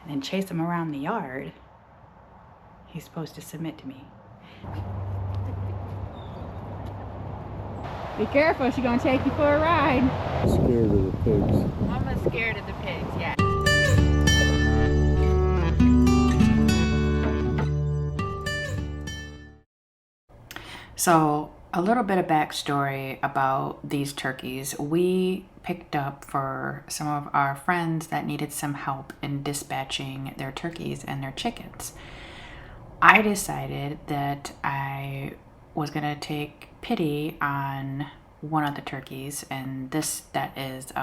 and then chase him around the yard, he's supposed to submit to me. Be careful, she's gonna take you for a ride. Scared of the pigs. Mama's scared of the pigs, yeah. So a little bit of backstory about these turkeys. We picked up for some of our friends that needed some help in dispatching their turkeys and their chickens. I decided that I was gonna take pity on one of the turkeys, and that is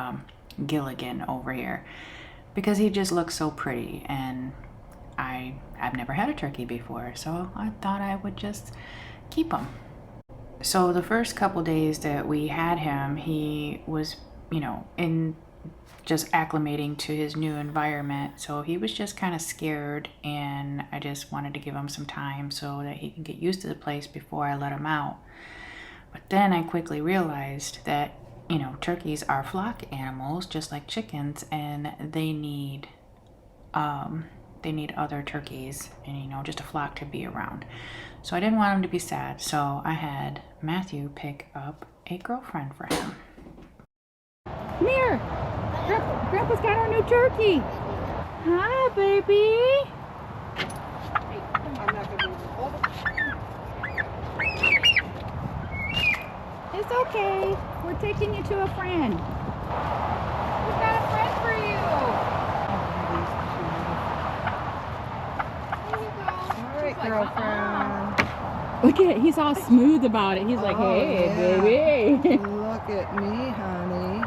Gilligan over here, because he just looks so pretty, and I've never had a turkey before, so I thought I would just keep him. So the first couple days that we had him, he was, in just acclimating to his new environment. So he was just kind of scared, and I just wanted to give him some time so that he can get used to the place before I let him out. But then I quickly realized that, turkeys are flock animals just like chickens, and they need other turkeys and, just a flock to be around. So I didn't want him to be sad. So I had Matthew pick up a girlfriend for him. Come here. Grandpa's got our new turkey. Hi, baby. It's okay. We're taking you to a friend. We've got a friend for you. There you go. All right, girlfriend. Look at it. He's all smooth about it. He's like, hey, yeah. baby. Look at me, honey.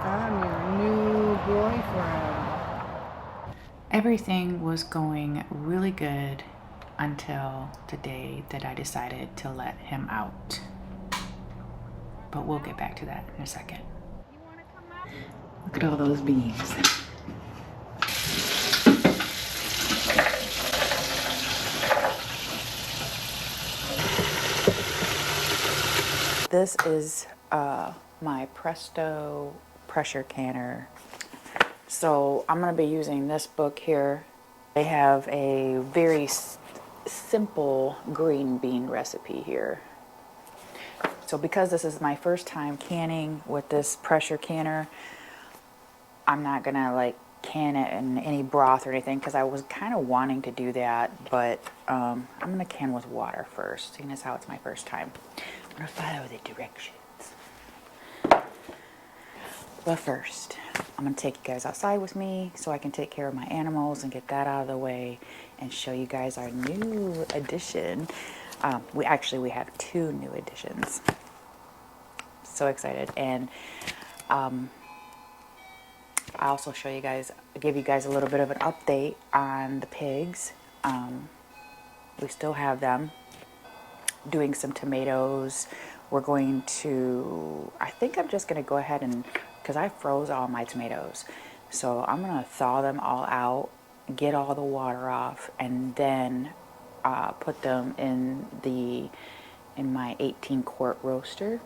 I'm your new boyfriend. Everything was going really good until the day that I decided to let him out. But we'll get back to that in a second. Look at all those beans. This is my Presto pressure canner. So I'm going to be using this book here. They have a very simple green bean recipe here. So because this is my first time canning with this pressure canner, I'm not going to can it in any broth or anything, because I was kind of wanting to do that, but I'm going to can with water first, seeing as how it's my first time. I'm going to follow the directions. But first, I'm going to take you guys outside with me so I can take care of my animals and get that out of the way and show you guys our new addition. We have 2 new additions. So excited. And I'll also give you guys a little bit of an update on the pigs. We still have them doing some tomatoes. We're going to, I think I'm just going to go ahead and, because I froze all my tomatoes, so I'm going to thaw them all out, get all the water off, and then put them in my 18-quart roaster.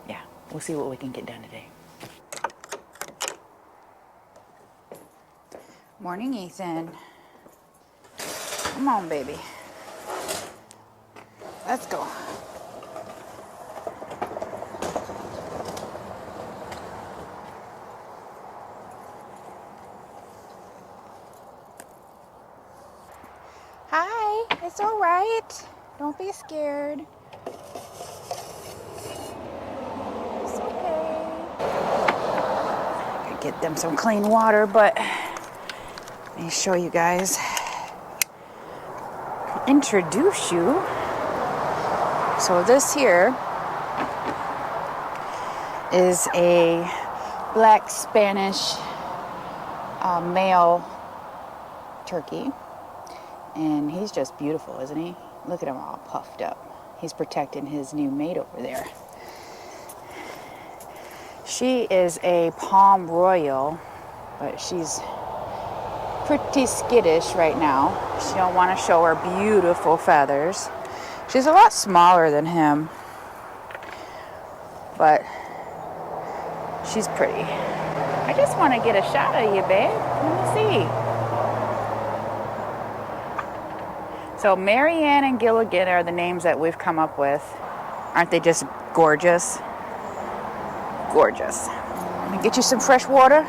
Yeah, we'll see what we can get done today. Morning, Ethan. Come on, baby. Let's go. Hi, it's all right. Don't be scared. It's okay. I could get them some clean water, but let me show you guys. Introduce you. So this here is a black Spanish male turkey, and he's just beautiful, isn't he? Look at him all puffed up. He's protecting his new mate over there. She is a Palm Royal, but she's pretty skittish right now. She don't want to show her beautiful feathers. She's a lot smaller than him, but she's pretty. I just want to get a shot of you, babe. Let me see. So Marianne and Gilligan are the names that we've come up with. Aren't they just gorgeous? Gorgeous. Let me get you some fresh water.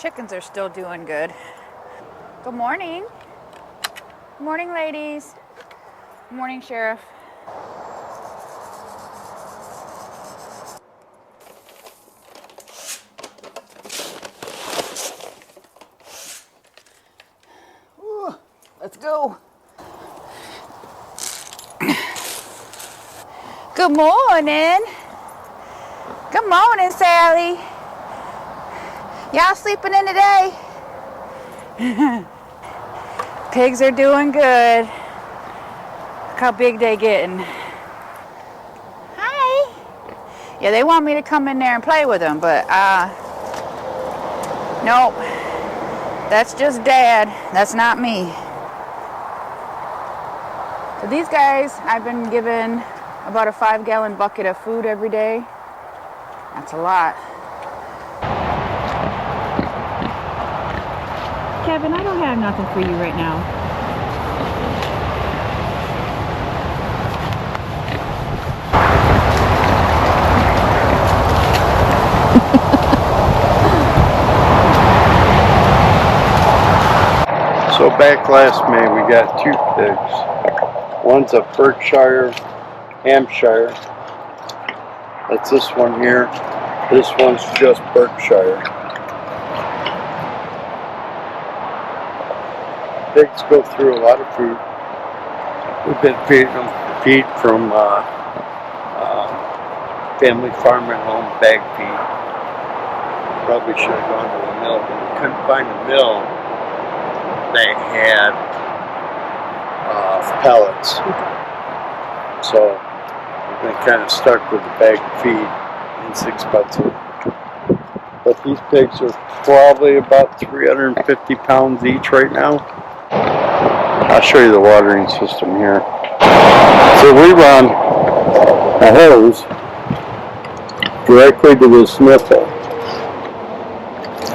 Chickens are still doing good. Good morning. Good morning, ladies. Good morning, Sheriff. Ooh, let's go. Good morning. Good morning, Sally. Y'all sleeping in today? Pigs are doing good. Look how big they getting. Hi. Yeah, they want me to come in there and play with them, but nope. That's just Dad. That's not me. So these guys, I've been given about a 5-gallon bucket of food every day. That's a lot. Kevin, I don't have nothing for you right now. So back last May we got 2 pigs. One's a Berkshire, Hampshire. That's this one here. This one's just Berkshire. Pigs go through a lot of food. We've been feeding them feed from family farm at home, bag feed. Probably should have gone to a mill, but we couldn't find a mill that had pellets. So we've been kind of stuck with the bag feed and 6 bucks a week. But these pigs are probably about 350 pounds each right now. I'll show you the watering system here. So we run a hose directly to the sniffer,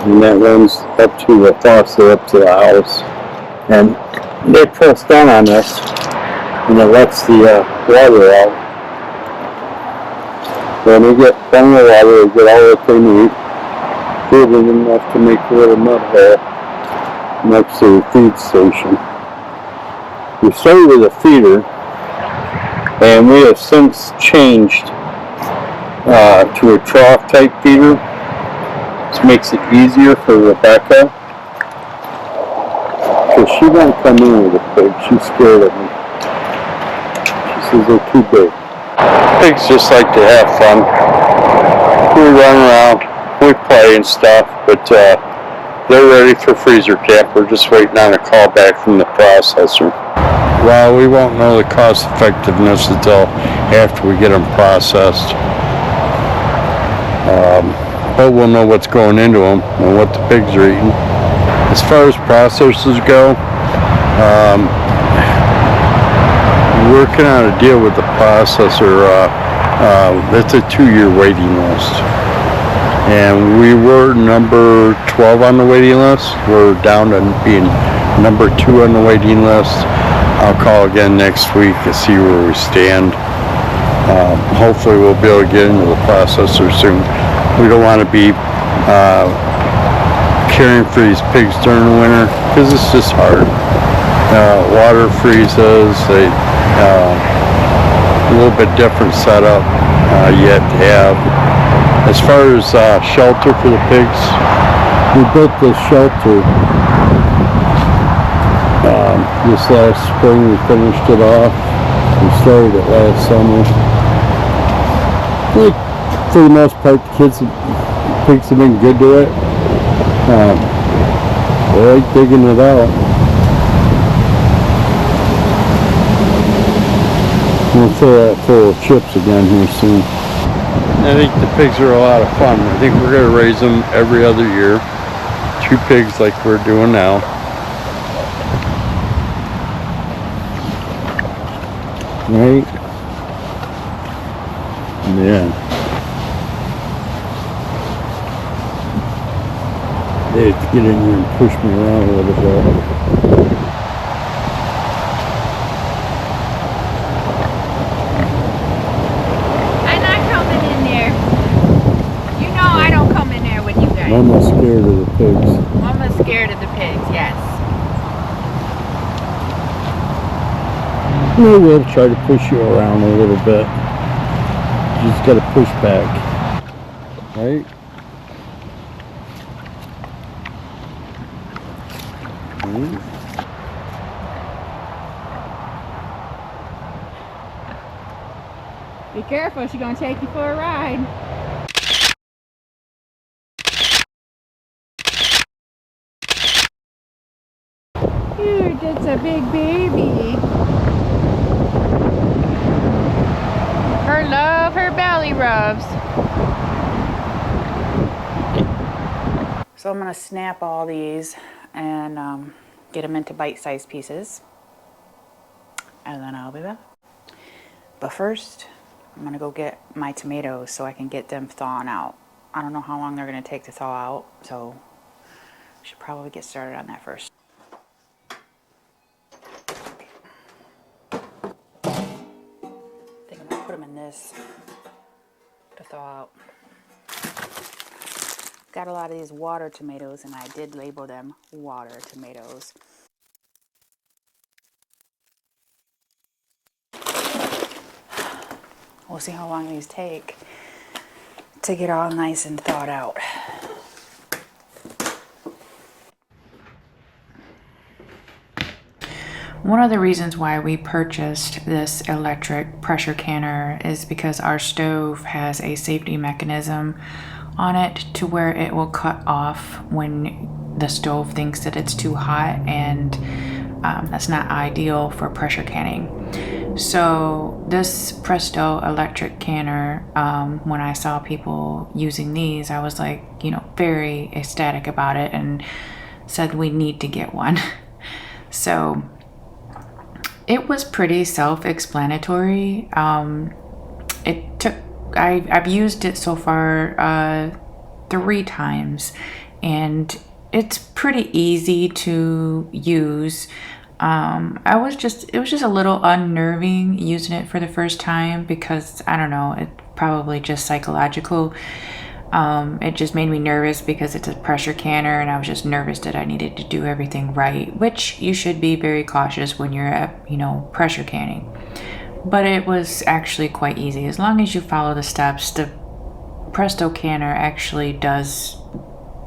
and that runs up to the faucet up to the house, and they press down on this and it lets the water out. When they get plenty of water, they get all that they need, good enough to make a little mud hole next to the feed station. We started with a feeder, and we have since changed to a trough type feeder. This makes it easier for Rebecca, because she won't come in with the pigs. She's scared of them. She says they're too big. Pigs just like to have fun. We run around, we play and stuff, but they're ready for freezer camp. We're just waiting on a call back from the processor. Well, we won't know the cost effectiveness until after we get them processed. But we'll know what's going into them and what the pigs are eating. As far as processors go, working on a deal with the processor. That's a 2-year waiting list. And we were number 12 on the waiting list. We're down to being number 2 on the waiting list. I'll call again next week to see where we stand. Hopefully we'll be able to get into the processor soon. We don't want to be caring for these pigs during the winter, because it's just hard. Water freezes, a little bit different setup yet to have. As far as shelter for the pigs, we built this shelter this last spring. We finished it off. We started it last summer. For the most part, the pigs have been good to it. They like digging it out. We'll fill that full of chips again here soon. I think the pigs are a lot of fun. I think we're going to raise them every other year. 2 pigs like we're doing now. Right? Man. They have to get in here and push me around a little bit. I'm not coming in there. You know I don't come in there with you guys. Mama's scared of the pigs. Mama's scared of the pigs, yes. We will try to push you around a little bit. You just gotta push back. Right? Be careful, she's gonna take you for a ride. Here, that's a big baby. Her love, her belly rubs. So I'm gonna snap all these and get them into bite-sized pieces. And then I'll be back. But first, I'm gonna go get my tomatoes so I can get them thawing out. I don't know how long they're gonna take to thaw out, so I should probably get started on that first. I think I'm gonna put them in this to thaw out. Got a lot of these water tomatoes, and I did label them water tomatoes. We'll see how long these take to get all nice and thawed out. One of the reasons why we purchased this electric pressure canner is because our stove has a safety mechanism on it to where it will cut off when the stove thinks that it's too hot, and that's not ideal for pressure canning. So this Presto electric canner, when I saw people using these, I was like, you know, very ecstatic about it and said we need to get one. So it was pretty self-explanatory. I've used it so far 3 times, and it's pretty easy to use. It was just a little unnerving using it for the first time because, I don't know, it's probably just psychological. It just made me nervous because it's a pressure canner, and I was just nervous that I needed to do everything right, which you should be very cautious when you're at, you know, pressure canning. But it was actually quite easy. As long as you follow the steps, the Presto canner actually does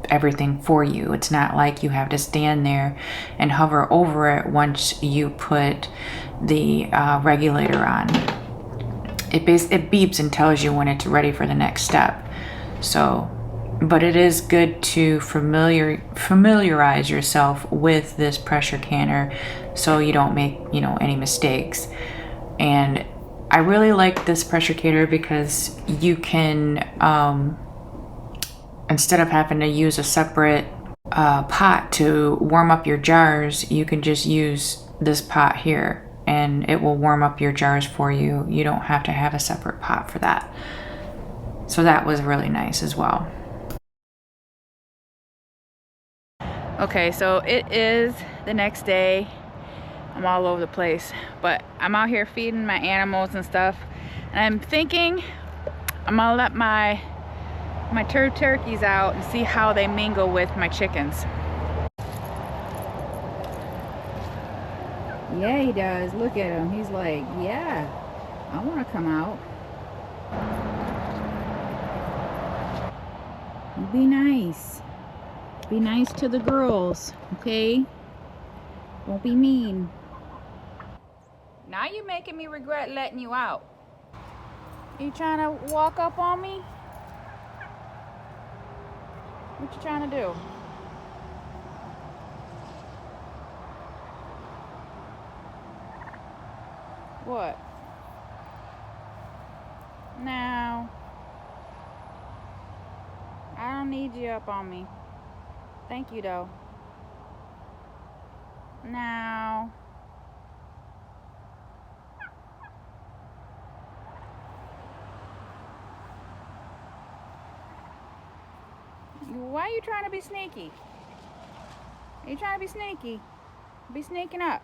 everything for you. It's not like you have to stand there and hover over it once you put the regulator on. It beeps and tells you when it's ready for the next step. So, but it is good to familiarize yourself with this pressure canner so you don't make, you know, any mistakes. And I really like this pressure canner because you can, instead of having to use a separate pot to warm up your jars, you can just use this pot here and it will warm up your jars for you. You don't have to have a separate pot for that. So that was really nice as well. Okay, so it is the next day. I'm all over the place, but I'm out here feeding my animals and stuff, and I'm thinking I'm gonna let my turkeys out and see how they mingle with my chickens. Yeah, he does. Look at him. He's like, yeah, I want to come out. You be nice. Be nice to the girls, okay? Don't be mean. Now you're making me regret letting you out. You trying to walk up on me? What you trying to do? What? No. I don't need you up on me. Thank you, though. Now. Why are you trying to be sneaky? Are you trying to be sneaky? Be sneaking up.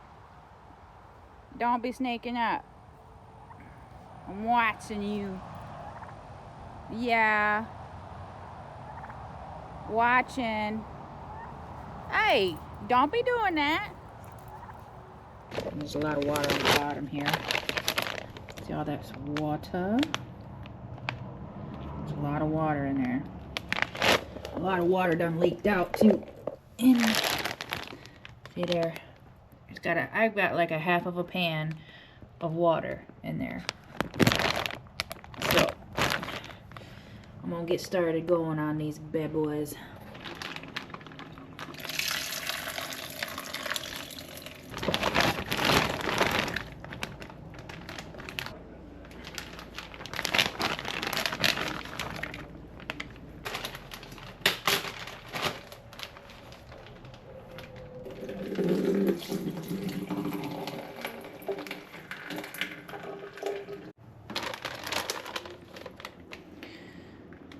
Don't be sneaking up. I'm watching you. Yeah. Watching. Hey, don't be doing that. There's a lot of water on the bottom here. See all that's water? There's a lot of water in there. A lot of water done leaked out too. See there? I've got like a half of a pan of water in there. So I'm gonna get started going on these bad boys.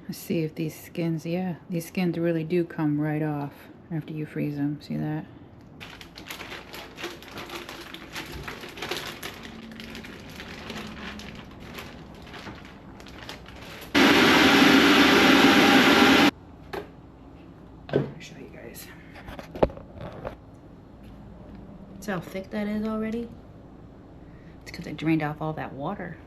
Let's see if these skins, yeah, these skins really do come right off after you freeze them. See that? I'll show you guys. See how thick that is already? It's because I drained off all that water.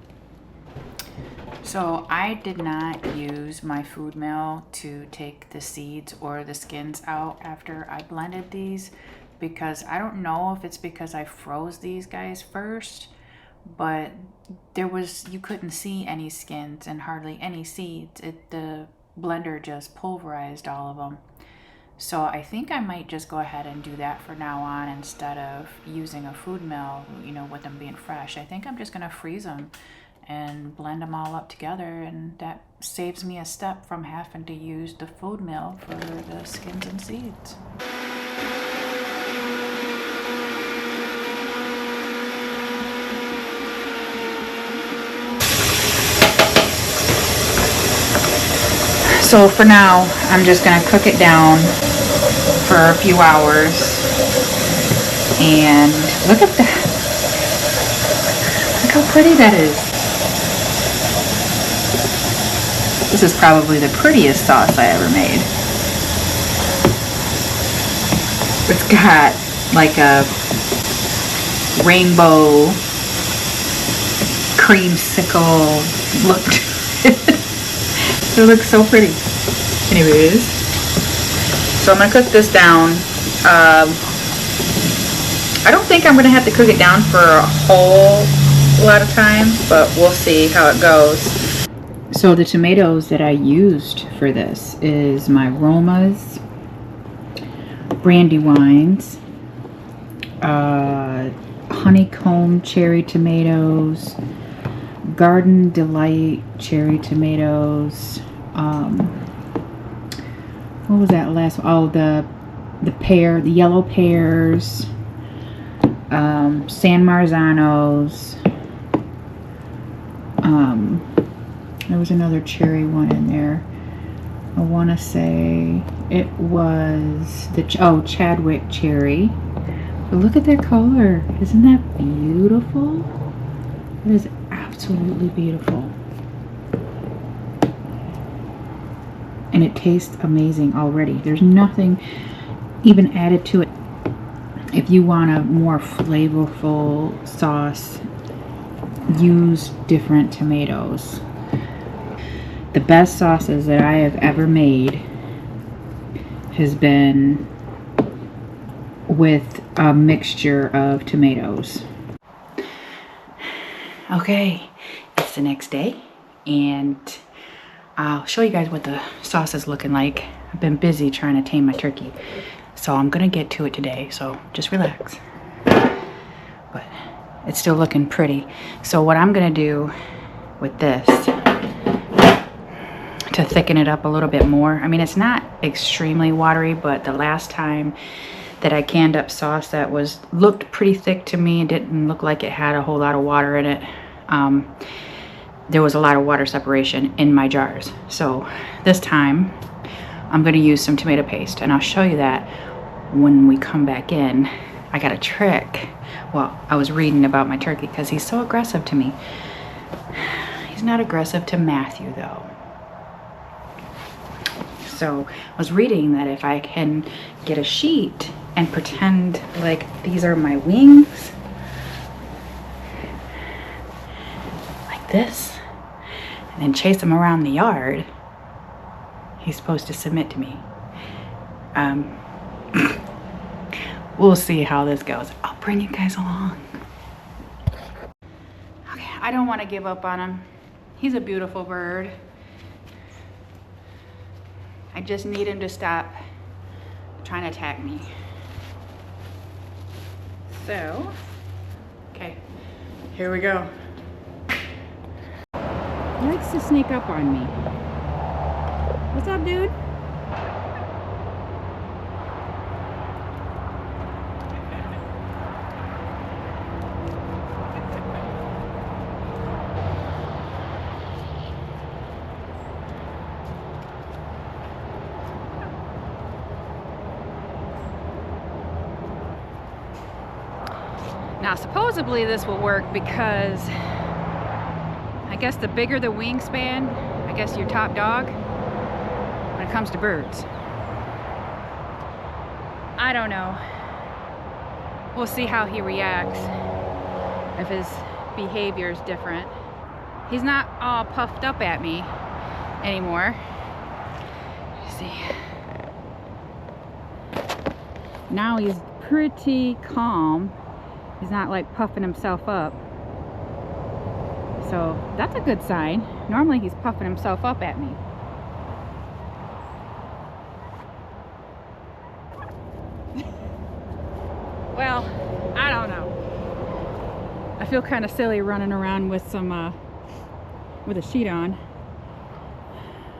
So I did not use my food mill to take the seeds or the skins out after I blended these, because I don't know if it's because I froze these guys first, but you couldn't see any skins and hardly any seeds. The blender just pulverized all of them. So I think I might just go ahead and do that for now on instead of using a food mill, you know, with them being fresh. I think I'm just gonna freeze them and blend them all up together, and that saves me a step from having to use the food mill for the skins and seeds. So for now, I'm just gonna cook it down for a few hours. And look at that. Look how pretty that is. This is probably the prettiest sauce I ever made. It's got like a rainbow creamsicle look to it. It looks so pretty. Anyways, so I'm gonna cook this down. I don't think I'm gonna have to cook it down for a whole lot of time, but we'll see how it goes. So the tomatoes that I used for this is my Roma's, Brandywines, honeycomb cherry tomatoes, Garden Delight cherry tomatoes. What was that last one? Oh, the yellow pears, San Marzanos. There was another cherry one in there. I want to say it was Chadwick cherry. But look at that color. Isn't that beautiful? It is absolutely beautiful. And it tastes amazing already. There's nothing even added to it. If you want a more flavorful sauce, use different tomatoes. The best sauces that I have ever made has been with a mixture of tomatoes. Okay, it's the next day, and I'll show you guys what the sauce is looking like. I've been busy trying to tame my turkey, so I'm gonna get to it today, so just relax. But it's still looking pretty. So what I'm gonna do with this, to thicken it up a little bit more. I mean, it's not extremely watery, but the last time that I canned up sauce that looked pretty thick to me, it didn't look like it had a whole lot of water in it. There was a lot of water separation in my jars. So this time I'm going to use some tomato paste, and I'll show you that when we come back in. I got a trick. Well, I was reading about my turkey because he's so aggressive to me. He's not aggressive to Matthew though. So I was reading that if I can get a sheet and pretend like these are my wings, like this, and then chase him around the yard, he's supposed to submit to me. We'll see how this goes. I'll bring you guys along. Okay, I don't want to give up on him. He's a beautiful bird. I just need him to stop trying to attack me. So, okay, here we go. He likes to sneak up on me. What's up, dude? Now, supposedly this will work because I guess the bigger the wingspan, I guess your top dog, when it comes to birds. I don't know. We'll see how he reacts, if his behavior is different. He's not all puffed up at me anymore. Let's see. Now he's pretty calm. He's not like puffing himself up. So that's a good sign. Normally he's puffing himself up at me. Well, I don't know. I feel kind of silly running around with some with a sheet on.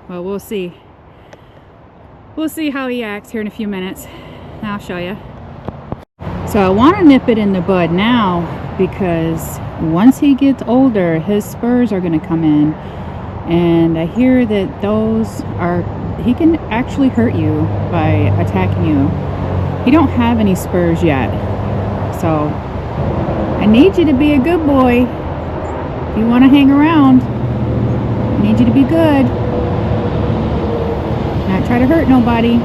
Well, we'll see. We'll see how he acts here in a few minutes. And I'll show you. So I want to nip it in the bud now because once he gets older, his spurs are going to come in, and I hear that he can actually hurt you by attacking you. He don't have any spurs yet, so I need you to be a good boy. If you want to hang around, I need you to be good, not try to hurt nobody.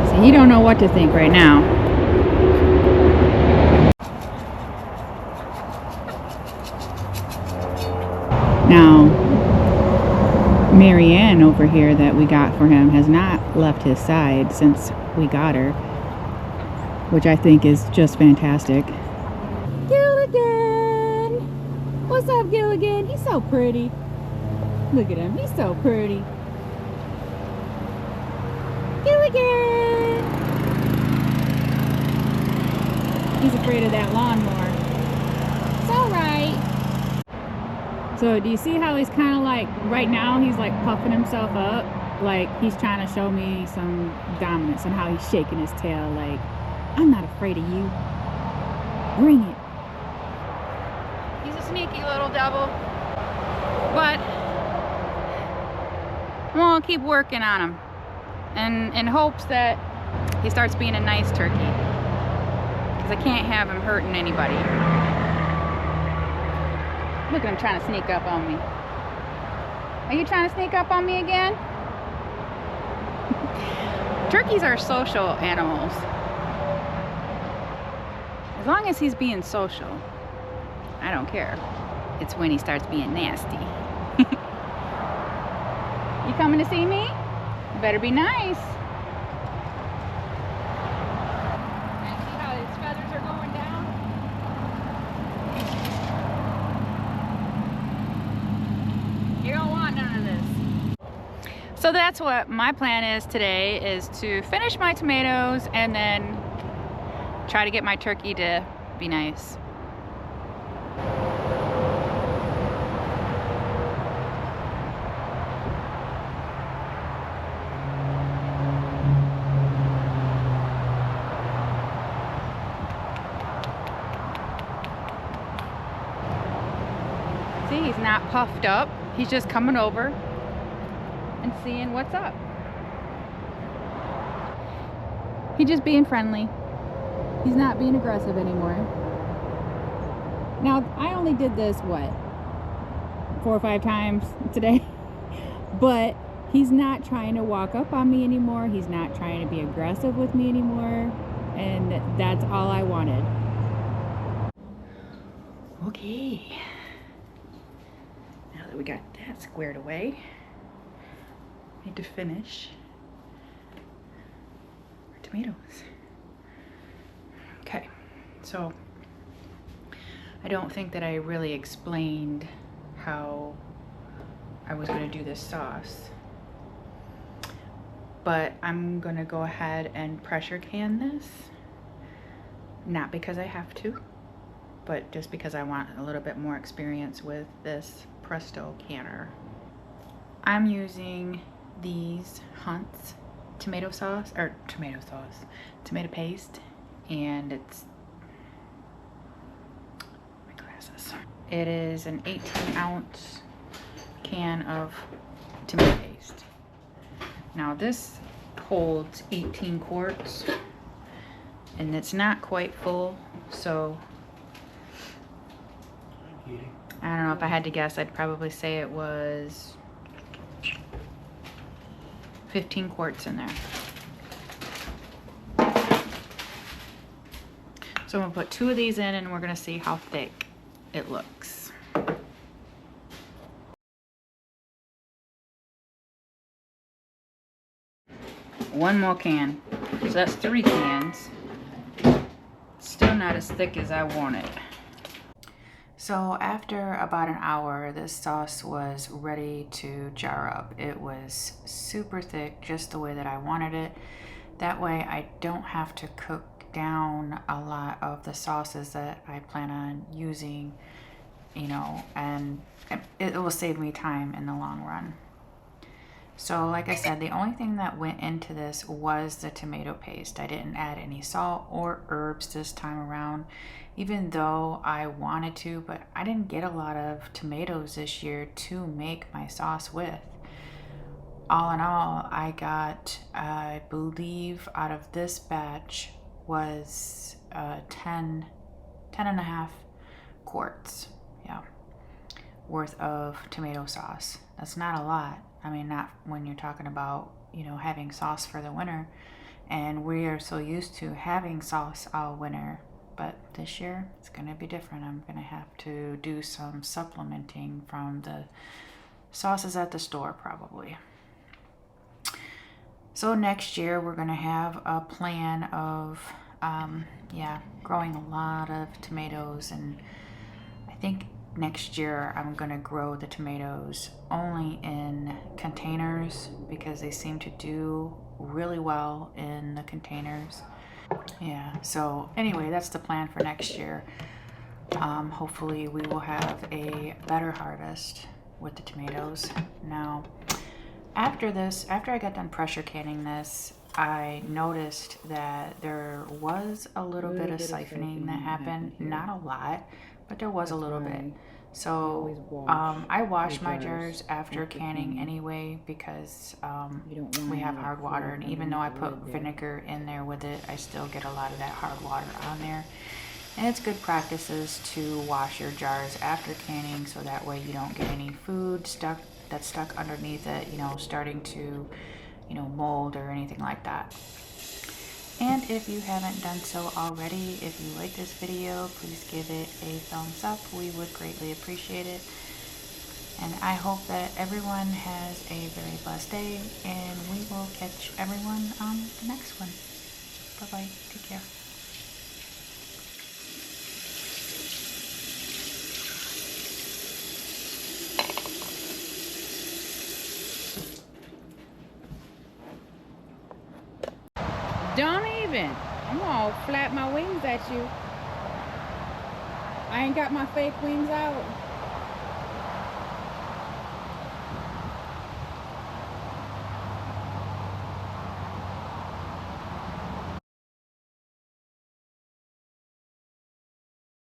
So you don't know what to think right now. Now, Marianne over here that we got for him has not left his side since we got her, which I think is just fantastic. Gilligan! What's up, Gilligan? He's so pretty. Look at him, he's so pretty. Gilligan! He's afraid of that lawnmower. It's alright. So do you see how he's kind of like, right now he's like puffing himself up, like he's trying to show me some dominance, and how he's shaking his tail like, I'm not afraid of you. Bring it. He's a sneaky little devil, but I'm gonna keep working on him, and in hopes that he starts being a nice turkey, because I can't have him hurting anybody. Look at him trying to sneak up on me. Are you trying to sneak up on me again? Turkeys are social animals. As long as he's being social, I don't care. It's when he starts being nasty. You coming to see me? You better be nice. See how his feathers are going down? You don't want none of this. So that's what my plan is today, is to finish my tomatoes and then try to get my turkey to be nice. He's not puffed up. He's just coming over and seeing what's up. He's just being friendly. He's not being aggressive anymore. Now, I only did this, what, 4 or 5 times today? But he's not trying to walk up on me anymore. He's not trying to be aggressive with me anymore. And that's all I wanted. Okay. Now that we got that squared away, need to finish our tomatoes. Okay, so I don't think that I really explained how I was going to do this sauce, but I'm going to go ahead and pressure can this, not because I have to, but just because I want a little bit more experience with this Presto canner. I'm using these Hunt's tomato paste, and it's my glasses. It is an 18-ounce can of tomato paste. Now this holds 18 quarts, and it's not quite full, so I don't know, if I had to guess, I'd probably say it was 15 quarts in there. So I'm gonna put 2 of these in, and we're gonna see how thick it looks. One more can. So that's 3 cans. Still not as thick as I want it. So after about an hour, this sauce was ready to jar up. It was super thick, just the way that I wanted it. That way I don't have to cook down a lot of the sauces that I plan on using, you know, and it will save me time in the long run. So like I said, the only thing that went into this was the tomato paste. I didn't add any salt or herbs this time around, even though I wanted to, but I didn't get a lot of tomatoes this year to make my sauce with. All in all, I got, I believe out of this batch was 10 and a half quarts, yeah, worth of tomato sauce. That's not a lot. I mean, not when you're talking about, you know, having sauce for the winter, and we are so used to having sauce all winter, but this year it's gonna be different. I'm gonna have to do some supplementing from the sauces at the store probably. So next year we're gonna have a plan of growing a lot of tomatoes, and I think next year I'm gonna grow the tomatoes only in containers because they seem to do really well in the containers. Yeah, so anyway, that's the plan for next year. Hopefully we will have a better harvest with the tomatoes. Now, after I got done pressure canning this, I noticed that there was a little bit of siphoning that happened. Not a lot, but there was a little bit. So I wash my jars after canning anyway because we have hard water, and even though I put vinegar in there with it, I still get a lot of that hard water on there. And it's good practices to wash your jars after canning so that way you don't get any food that's stuck underneath it, you know, starting to, you know, mold or anything like that. And if you haven't done so already, if you like this video, please give it a thumbs up. We would greatly appreciate it. And I hope that everyone has a very blessed day, and we will catch everyone on the next one. Bye-bye. Take care. Don't even. I'm gonna flap my wings at you. I ain't got my fake wings out.